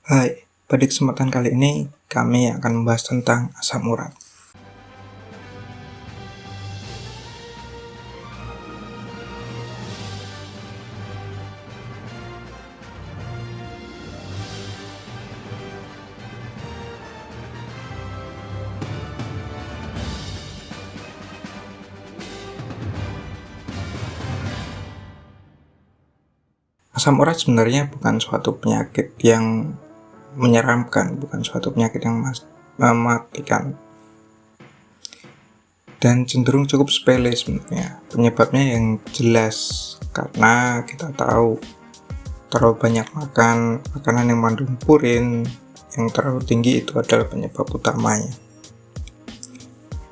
Hai, pada kesempatan kali ini kami akan membahas tentang asam urat. Asam urat sebenarnya bukan suatu penyakit yang menyeramkan, bukan suatu penyakit yang mematikan, dan cenderung cukup sepele sebenarnya. Penyebabnya yang jelas karena kita tahu terlalu banyak makan makanan yang mengandung purin yang terlalu tinggi itu adalah penyebab utamanya.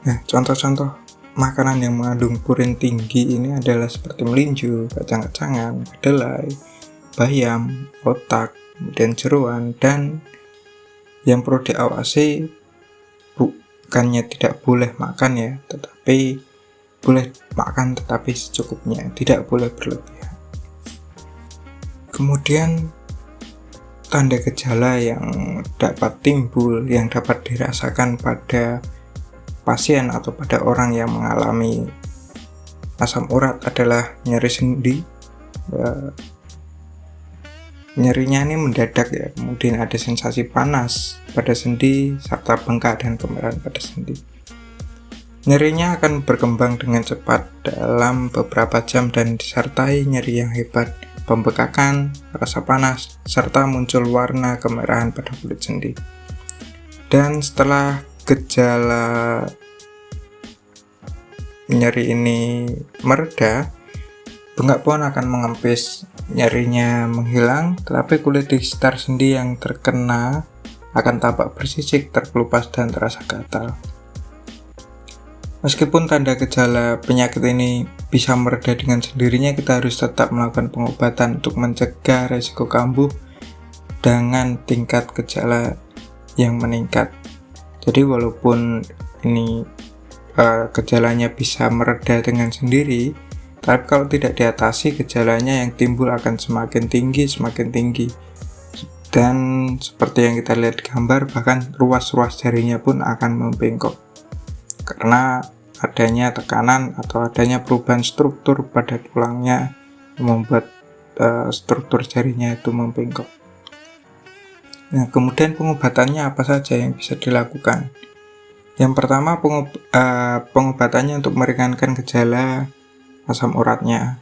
Nah, contoh-contoh makanan yang mengandung purin tinggi ini adalah seperti melinju, kacang-kacangan, kedelai, bayam, otak, kemudian jeroan, dan yang perlu diawasi bukannya tidak boleh makan ya, tetapi boleh makan tetapi secukupnya, tidak boleh berlebihan. Kemudian tanda gejala yang dapat timbul, yang dapat dirasakan pada pasien atau pada orang yang mengalami asam urat adalah nyeri sendi. Nyerinya ini mendadak ya, kemudian ada sensasi panas pada sendi serta bengkak dan kemerahan pada sendi. Nyerinya akan berkembang dengan cepat dalam beberapa jam dan disertai nyeri yang hebat, pembekakan, rasa panas, serta muncul warna kemerahan pada kulit sendi. Dan setelah gejala nyeri ini mereda, bengkak pun akan mengempis, nyerinya menghilang, tetapi kulit di sekitar sendi yang terkena akan tampak bersisik, terkelupas, dan terasa gatal. Meskipun tanda gejala penyakit ini bisa mereda dengan sendirinya, kita harus tetap melakukan pengobatan untuk mencegah resiko kambuh dengan tingkat gejala yang meningkat. Jadi walaupun ini gejalanya bisa mereda dengan sendiri, tapi kalau tidak diatasi, gejalanya yang timbul akan semakin tinggi. Dan seperti yang kita lihat di gambar, bahkan ruas-ruas jarinya pun akan membengkok karena adanya tekanan atau adanya perubahan struktur pada tulangnya yang membuat struktur jarinya itu membengkok. Nah, kemudian pengobatannya apa saja yang bisa dilakukan? Yang pertama, pengobatannya untuk meringankan gejala asam uratnya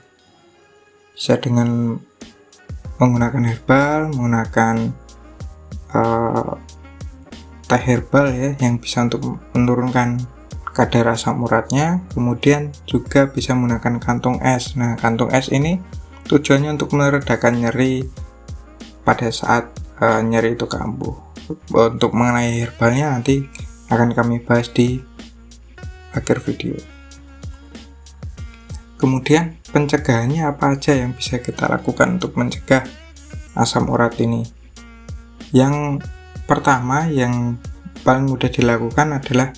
bisa dengan menggunakan herbal, menggunakan teh herbal ya, yang bisa untuk menurunkan kadar asam uratnya. Kemudian juga bisa menggunakan kantung es. Nah, kantung es ini tujuannya untuk meredakan nyeri pada saat nyeri itu kambuh. Untuk mengenai herbalnya nanti akan kami bahas di akhir video. Kemudian pencegahannya apa aja yang bisa kita lakukan untuk mencegah asam urat ini? Yang pertama, yang paling mudah dilakukan adalah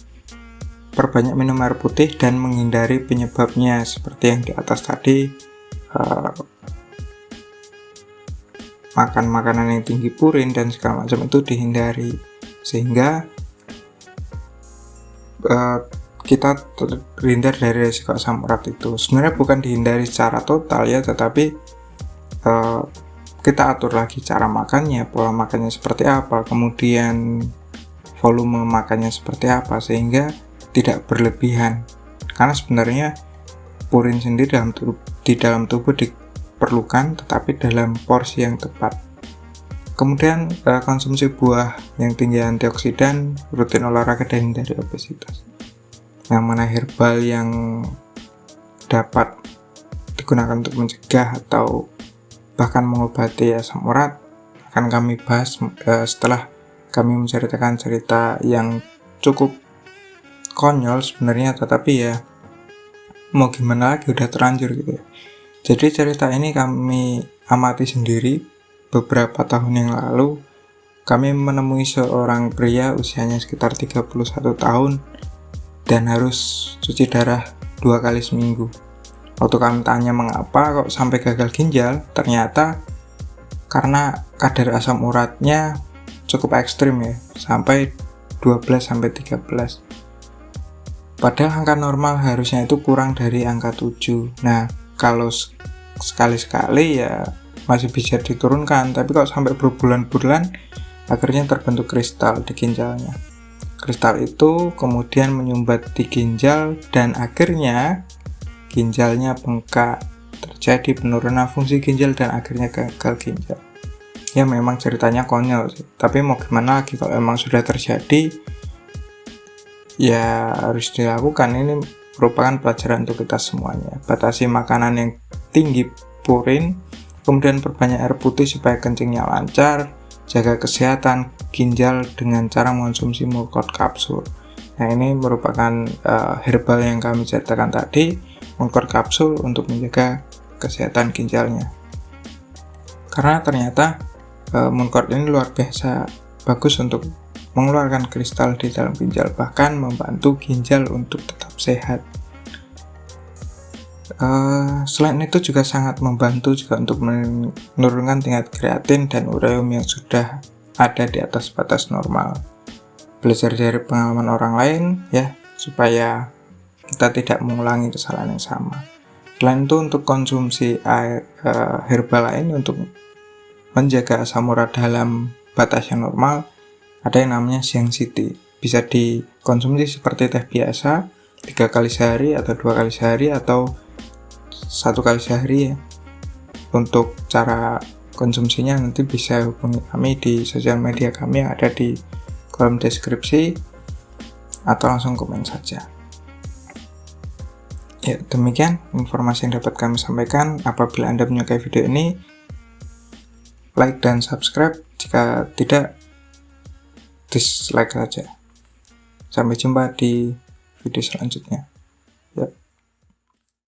perbanyak minum air putih dan menghindari penyebabnya seperti yang di atas tadi. Makan makanan yang tinggi purin dan segala macam itu dihindari, sehingga kita terhindar dari risiko asam urat itu. Sebenarnya bukan dihindari secara total ya, tetapi kita atur lagi cara makannya, pola makannya seperti apa, kemudian volume makannya seperti apa, sehingga tidak berlebihan. Karena sebenarnya purin sendiri di dalam tubuh diperlukan, tetapi dalam porsi yang tepat. Kemudian konsumsi buah yang tinggi antioksidan, rutin olahraga, dan hindari obesitas. Yang mana herbal yang dapat digunakan untuk mencegah atau bahkan mengobati asam urat akan kami bahas setelah kami menceritakan cerita yang cukup konyol sebenarnya, tetapi ya mau gimana lagi, udah terlanjur gitu ya. Jadi cerita ini kami amati sendiri beberapa tahun yang lalu. Kami menemui seorang pria usianya sekitar 31 tahun dan harus cuci darah 2 kali seminggu. Waktu kami tanya mengapa kok sampai gagal ginjal, ternyata karena kadar asam uratnya cukup ekstrim ya, sampai 12-13. Padahal angka normal harusnya itu kurang dari angka 7. Nah, kalau sekali-sekali ya masih bisa diturunkan, tapi kalau sampai berbulan-bulan akhirnya terbentuk kristal di ginjalnya. Kristal itu kemudian menyumbat di ginjal dan akhirnya ginjalnya bengkak, terjadi penurunan fungsi ginjal dan akhirnya gagal ginjal. Ya memang ceritanya konyol sih, tapi mau gimana lagi kalau emang sudah terjadi, ya harus dilakukan. Ini merupakan pelajaran untuk kita semuanya. Batasi makanan yang tinggi purin, kemudian perbanyak air putih supaya kencingnya lancar, jaga kesehatan ginjal dengan cara mengonsumsi Mulcord kapsul. Nah, ini merupakan herbal yang kami ceritakan tadi, Mulcord kapsul untuk menjaga kesehatan ginjalnya. Karena ternyata Mulcord ini luar biasa bagus untuk mengeluarkan kristal di dalam ginjal, bahkan membantu ginjal untuk tetap sehat. Selain itu juga sangat membantu juga untuk menurunkan tingkat kreatin dan ureum yang sudah ada di atas batas normal. Belajar dari pengalaman orang lain ya, supaya kita tidak mengulangi kesalahan yang sama. Selain itu, untuk konsumsi air herbal lain untuk menjaga asam urat dalam batas yang normal, ada yang namanya Siang City. Bisa dikonsumsi seperti teh biasa 3 kali sehari atau 2 kali sehari atau 1 kali sehari ya. Untuk cara konsumsinya nanti bisa hubungi kami di sosial media kami yang ada di kolom deskripsi atau langsung komen saja. Ya, demikian informasi yang dapat kami sampaikan. Apabila Anda menyukai video ini, like dan subscribe. Jika tidak, dislike saja. Sampai jumpa di video selanjutnya. Ya.